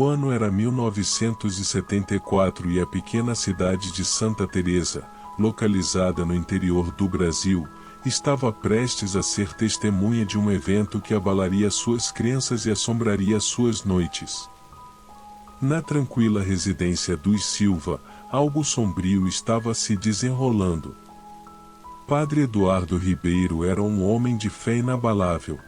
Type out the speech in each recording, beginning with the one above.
O ano era 1974 e a pequena cidade de Santa Teresa, localizada no interior do Brasil, estava prestes a ser testemunha de um evento que abalaria suas crenças e assombraria suas noites. Na tranquila residência dos Silva, algo sombrio estava se desenrolando. Padre Eduardo Ribeiro era um homem de fé inabalável.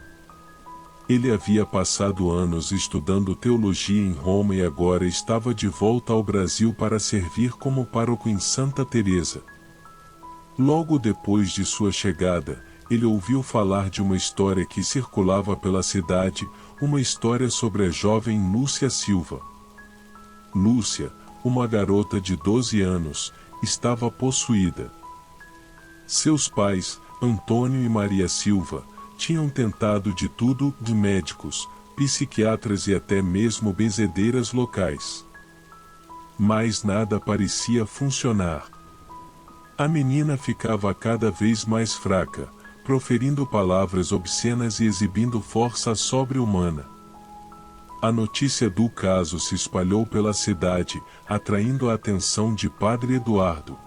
Ele havia passado anos estudando teologia em Roma e agora estava de volta ao Brasil para servir como pároco em Santa Teresa. Logo depois de sua chegada, ele ouviu falar de uma história que circulava pela cidade, uma história sobre a jovem Lúcia Silva. Lúcia, uma garota de 12 anos, estava possuída. Seus pais, Antônio e Maria Silva, tinham tentado de tudo, de médicos, psiquiatras e até mesmo benzedeiras locais. Mas nada parecia funcionar. A menina ficava cada vez mais fraca, proferindo palavras obscenas e exibindo força sobre-humana. A notícia do caso se espalhou pela cidade, atraindo a atenção de Padre Eduardo.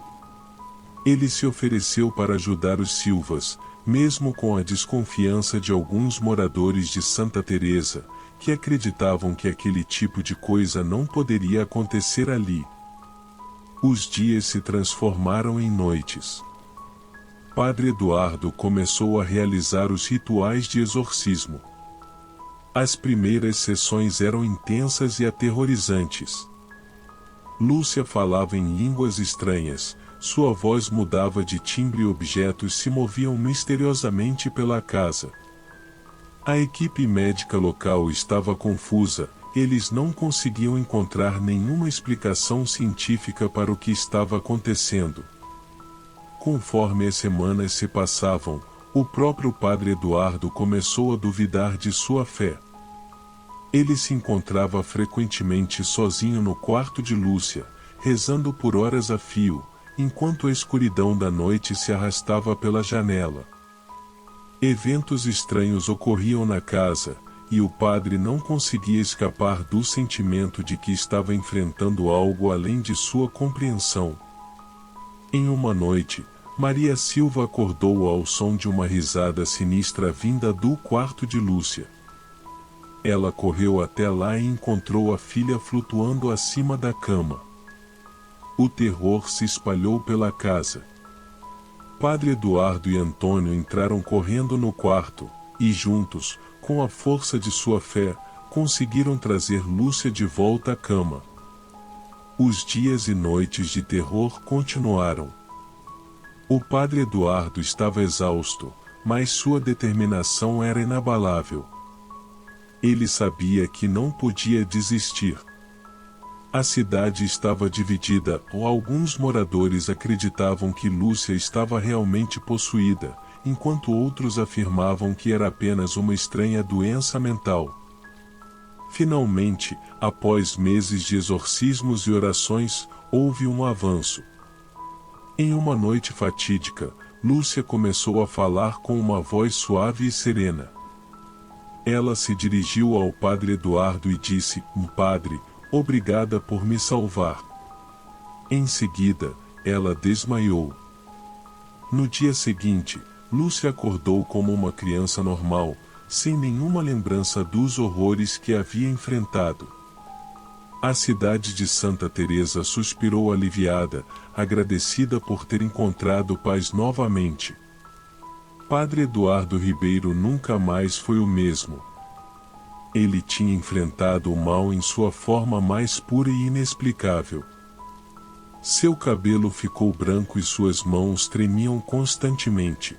Ele se ofereceu para ajudar os Silvas, mesmo com a desconfiança de alguns moradores de Santa Teresa, que acreditavam que aquele tipo de coisa não poderia acontecer ali. Os dias se transformaram em noites. Padre Eduardo começou a realizar os rituais de exorcismo. As primeiras sessões eram intensas e aterrorizantes. Lúcia falava em línguas estranhas, sua voz mudava de timbre e objetos se moviam misteriosamente pela casa. A equipe médica local estava confusa, eles não conseguiam encontrar nenhuma explicação científica para o que estava acontecendo. Conforme as semanas se passavam, o próprio Padre Eduardo começou a duvidar de sua fé. Ele se encontrava frequentemente sozinho no quarto de Lúcia, rezando por horas a fio, enquanto a escuridão da noite se arrastava pela janela. Eventos estranhos ocorriam na casa, e o padre não conseguia escapar do sentimento de que estava enfrentando algo além de sua compreensão. Em uma noite, Maria Silva acordou ao som de uma risada sinistra vinda do quarto de Lúcia. Ela correu até lá e encontrou a filha flutuando acima da cama. O terror se espalhou pela casa. Padre Eduardo e Antônio entraram correndo no quarto, e juntos, com a força de sua fé, conseguiram trazer Lúcia de volta à cama. Os dias e noites de terror continuaram. O Padre Eduardo estava exausto, mas sua determinação era inabalável. Ele sabia que não podia desistir. A cidade estava dividida, ou alguns moradores acreditavam que Lúcia estava realmente possuída, enquanto outros afirmavam que era apenas uma estranha doença mental. Finalmente, após meses de exorcismos e orações, houve um avanço. Em uma noite fatídica, Lúcia começou a falar com uma voz suave e serena. Ela se dirigiu ao Padre Eduardo e disse: "Padre, obrigada por me salvar." Em seguida, ela desmaiou. No dia seguinte, Lúcia acordou como uma criança normal, sem nenhuma lembrança dos horrores que havia enfrentado. A cidade de Santa Teresa suspirou aliviada, agradecida por ter encontrado paz novamente. Padre Eduardo Ribeiro nunca mais foi o mesmo. Ele tinha enfrentado o mal em sua forma mais pura e inexplicável. Seu cabelo ficou branco e suas mãos tremiam constantemente.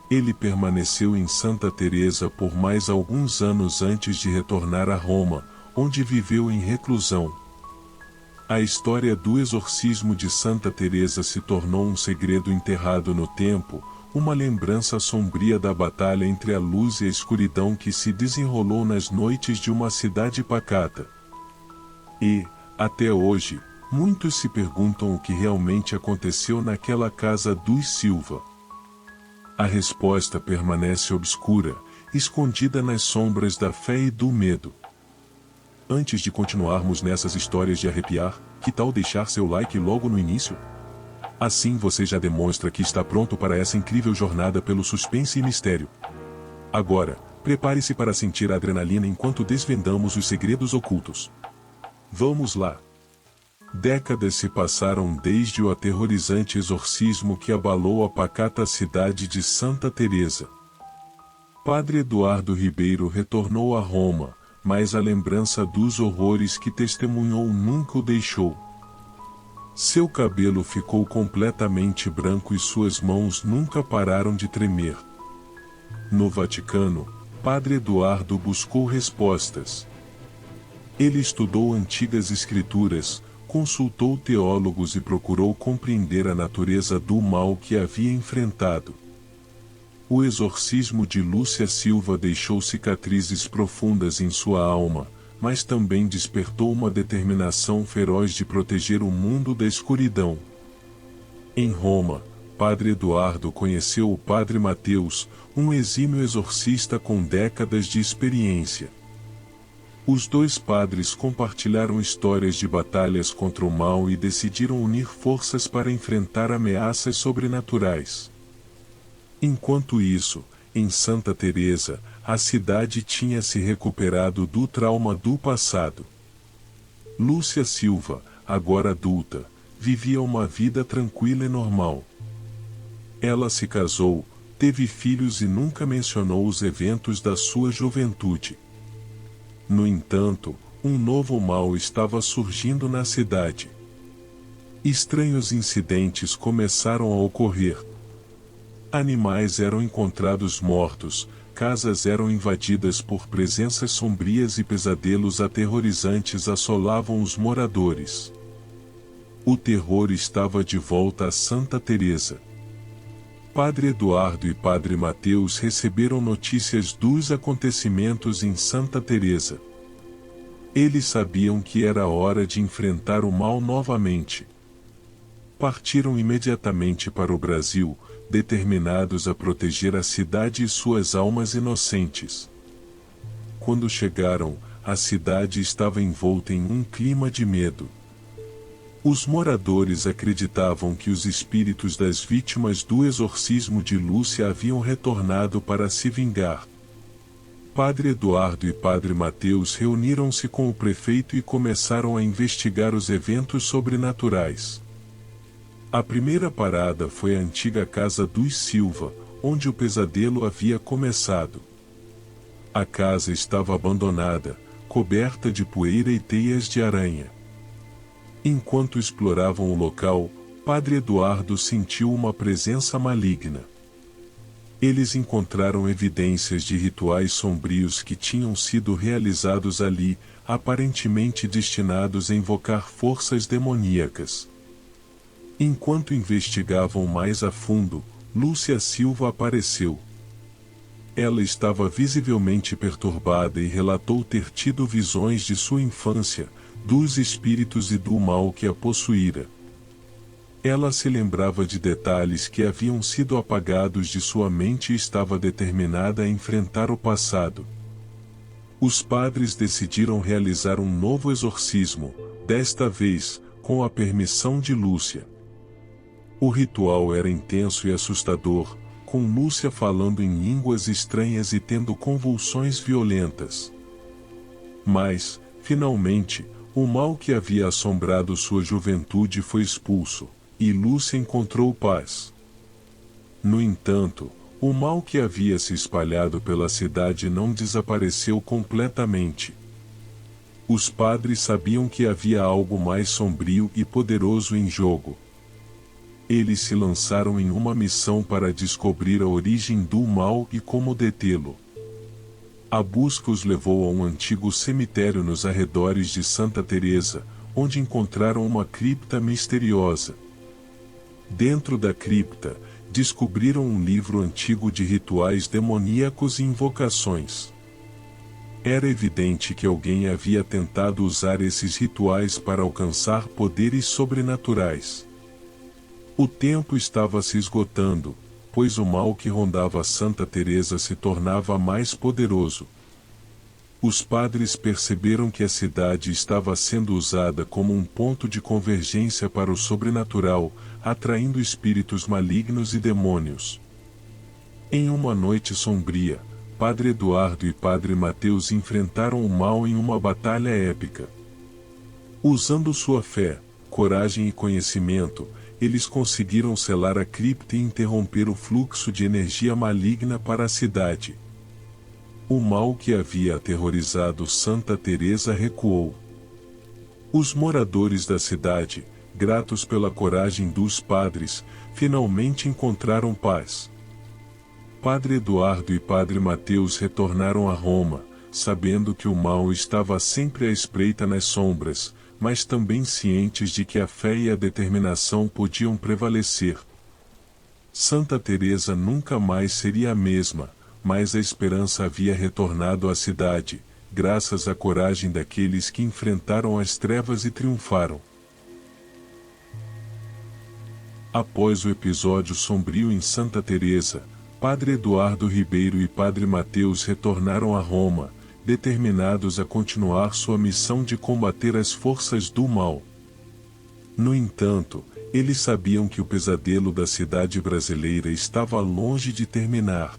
Ele permaneceu em Santa Teresa por mais alguns anos antes de retornar a Roma, onde viveu em reclusão. A história do exorcismo de Santa Teresa se tornou um segredo enterrado no tempo, uma lembrança sombria da batalha entre a luz e a escuridão que se desenrolou nas noites de uma cidade pacata. E, até hoje, muitos se perguntam o que realmente aconteceu naquela casa dos Silva. A resposta permanece obscura, escondida nas sombras da fé e do medo. Antes de continuarmos nessas histórias de arrepiar, que tal deixar seu like logo no início? Assim você já demonstra que está pronto para essa incrível jornada pelo suspense e mistério. Agora, prepare-se para sentir a adrenalina enquanto desvendamos os segredos ocultos. Vamos lá! Décadas se passaram desde o aterrorizante exorcismo que abalou a pacata cidade de Santa Teresa. Padre Eduardo Ribeiro retornou a Roma, mas a lembrança dos horrores que testemunhou nunca o deixou. Seu cabelo ficou completamente branco e suas mãos nunca pararam de tremer. No Vaticano, Padre Eduardo buscou respostas. Ele estudou antigas escrituras, consultou teólogos e procurou compreender a natureza do mal que havia enfrentado. O exorcismo de Lúcia Silva deixou cicatrizes profundas em sua alma, mas também despertou uma determinação feroz de proteger o mundo da escuridão. Em Roma, Padre Eduardo conheceu o Padre Mateus, um exímio exorcista com décadas de experiência. Os dois padres compartilharam histórias de batalhas contra o mal e decidiram unir forças para enfrentar ameaças sobrenaturais. Enquanto isso, em Santa Teresa, a cidade tinha se recuperado do trauma do passado. Lúcia Silva, agora adulta, vivia uma vida tranquila e normal. Ela se casou, teve filhos e nunca mencionou os eventos da sua juventude. No entanto, um novo mal estava surgindo na cidade. Estranhos incidentes começaram a ocorrer. Animais eram encontrados mortos, casas eram invadidas por presenças sombrias e pesadelos aterrorizantes assolavam os moradores. O terror estava de volta a Santa Teresa. Padre Eduardo e Padre Mateus receberam notícias dos acontecimentos em Santa Teresa. Eles sabiam que era hora de enfrentar o mal novamente. Partiram imediatamente para o Brasil, determinados a proteger a cidade e suas almas inocentes. Quando chegaram, a cidade estava envolta em um clima de medo. Os moradores acreditavam que os espíritos das vítimas do exorcismo de Lúcia haviam retornado para se vingar. Padre Eduardo e Padre Mateus reuniram-se com o prefeito e começaram a investigar os eventos sobrenaturais. A primeira parada foi a antiga casa dos Silva, onde o pesadelo havia começado. A casa estava abandonada, coberta de poeira e teias de aranha. Enquanto exploravam o local, Padre Eduardo sentiu uma presença maligna. Eles encontraram evidências de rituais sombrios que tinham sido realizados ali, aparentemente destinados a invocar forças demoníacas. Enquanto investigavam mais a fundo, Lúcia Silva apareceu. Ela estava visivelmente perturbada e relatou ter tido visões de sua infância, dos espíritos e do mal que a possuíra. Ela se lembrava de detalhes que haviam sido apagados de sua mente e estava determinada a enfrentar o passado. Os padres decidiram realizar um novo exorcismo, desta vez, com a permissão de Lúcia. O ritual era intenso e assustador, com Lúcia falando em línguas estranhas e tendo convulsões violentas. Mas, finalmente, o mal que havia assombrado sua juventude foi expulso, e Lúcia encontrou paz. No entanto, o mal que havia se espalhado pela cidade não desapareceu completamente. Os padres sabiam que havia algo mais sombrio e poderoso em jogo. Eles se lançaram em uma missão para descobrir a origem do mal e como detê-lo. A busca os levou a um antigo cemitério nos arredores de Santa Teresa, onde encontraram uma cripta misteriosa. Dentro da cripta, descobriram um livro antigo de rituais demoníacos e invocações. Era evidente que alguém havia tentado usar esses rituais para alcançar poderes sobrenaturais. O tempo estava se esgotando, pois o mal que rondava Santa Teresa se tornava mais poderoso. Os padres perceberam que a cidade estava sendo usada como um ponto de convergência para o sobrenatural, atraindo espíritos malignos e demônios. Em uma noite sombria, Padre Eduardo e Padre Mateus enfrentaram o mal em uma batalha épica. Usando sua fé, coragem e conhecimento, eles conseguiram selar a cripta e interromper o fluxo de energia maligna para a cidade. O mal que havia aterrorizado Santa Teresa recuou. Os moradores da cidade, gratos pela coragem dos padres, finalmente encontraram paz. Padre Eduardo e Padre Mateus retornaram a Roma, sabendo que o mal estava sempre à espreita nas sombras, mas também cientes de que a fé e a determinação podiam prevalecer. Santa Teresa nunca mais seria a mesma, mas a esperança havia retornado à cidade, graças à coragem daqueles que enfrentaram as trevas e triunfaram. Após o episódio sombrio em Santa Teresa, Padre Eduardo Ribeiro e Padre Mateus retornaram a Roma, determinados a continuar sua missão de combater as forças do mal. No entanto, eles sabiam que o pesadelo da cidade brasileira estava longe de terminar.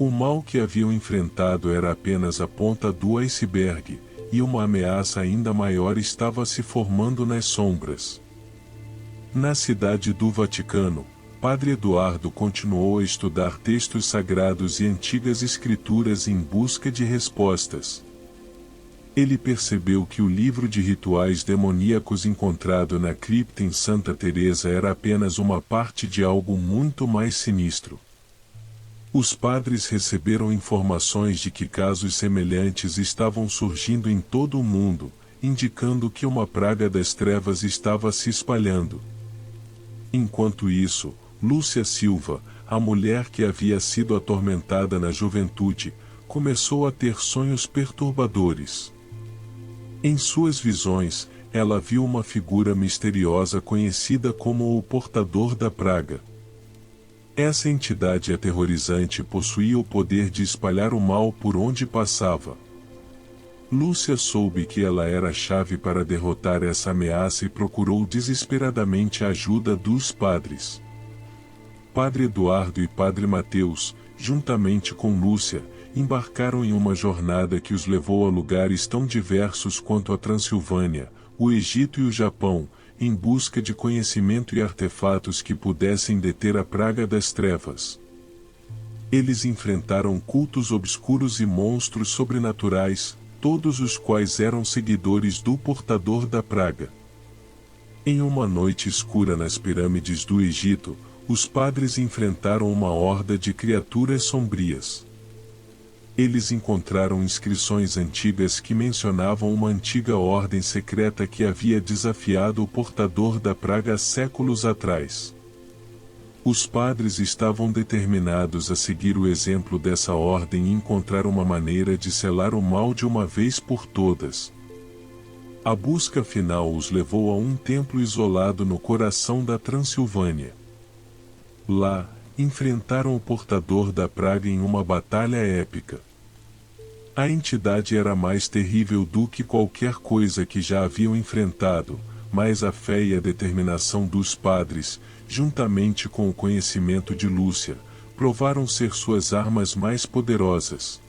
O mal que haviam enfrentado era apenas a ponta do iceberg, e uma ameaça ainda maior estava se formando nas sombras. Na cidade do Vaticano, Padre Eduardo continuou a estudar textos sagrados e antigas escrituras em busca de respostas. Ele percebeu que o livro de rituais demoníacos encontrado na cripta em Santa Teresa era apenas uma parte de algo muito mais sinistro. Os padres receberam informações de que casos semelhantes estavam surgindo em todo o mundo, indicando que uma praga das trevas estava se espalhando. Enquanto isso, Lúcia Silva, a mulher que havia sido atormentada na juventude, começou a ter sonhos perturbadores. Em suas visões, ela viu uma figura misteriosa conhecida como o portador da praga. Essa entidade aterrorizante possuía o poder de espalhar o mal por onde passava. Lúcia soube que ela era a chave para derrotar essa ameaça e procurou desesperadamente a ajuda dos padres. Padre Eduardo e Padre Mateus, juntamente com Lúcia, embarcaram em uma jornada que os levou a lugares tão diversos quanto a Transilvânia, o Egito e o Japão, em busca de conhecimento e artefatos que pudessem deter a praga das trevas. Eles enfrentaram cultos obscuros e monstros sobrenaturais, todos os quais eram seguidores do portador da praga. Em uma noite escura nas pirâmides do Egito, os padres enfrentaram uma horda de criaturas sombrias. Eles encontraram inscrições antigas que mencionavam uma antiga ordem secreta que havia desafiado o portador da praga séculos atrás. Os padres estavam determinados a seguir o exemplo dessa ordem e encontrar uma maneira de selar o mal de uma vez por todas. A busca final os levou a um templo isolado no coração da Transilvânia. Lá, enfrentaram o portador da praga em uma batalha épica. A entidade era mais terrível do que qualquer coisa que já haviam enfrentado, mas a fé e a determinação dos padres, juntamente com o conhecimento de Lúcia, provaram ser suas armas mais poderosas.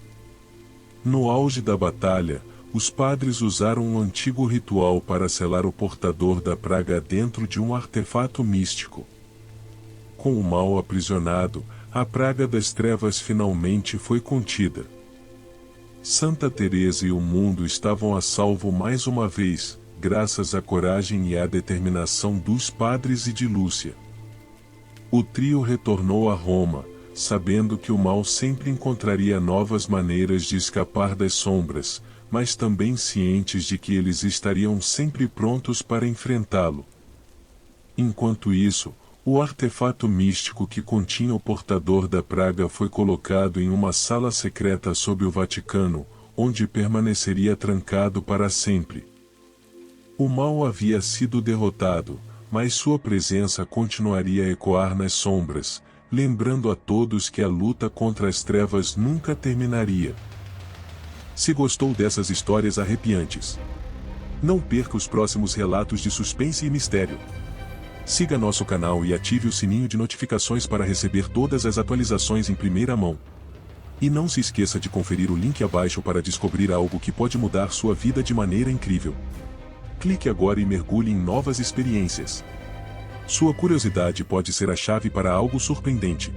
No auge da batalha, os padres usaram um antigo ritual para selar o portador da praga dentro de um artefato místico. Com o mal aprisionado, a praga das trevas finalmente foi contida. Santa Teresa e o mundo estavam a salvo mais uma vez, graças à coragem e à determinação dos padres e de Lúcia. O trio retornou a Roma, sabendo que o mal sempre encontraria novas maneiras de escapar das sombras, mas também cientes de que eles estariam sempre prontos para enfrentá-lo. Enquanto isso, o artefato místico que continha o portador da praga foi colocado em uma sala secreta sob o Vaticano, onde permaneceria trancado para sempre. O mal havia sido derrotado, mas sua presença continuaria a ecoar nas sombras, lembrando a todos que a luta contra as trevas nunca terminaria. Se gostou dessas histórias arrepiantes, não perca os próximos relatos de suspense e mistério. Siga nosso canal e ative o sininho de notificações para receber todas as atualizações em primeira mão. E não se esqueça de conferir o link abaixo para descobrir algo que pode mudar sua vida de maneira incrível. Clique agora e mergulhe em novas experiências. Sua curiosidade pode ser a chave para algo surpreendente.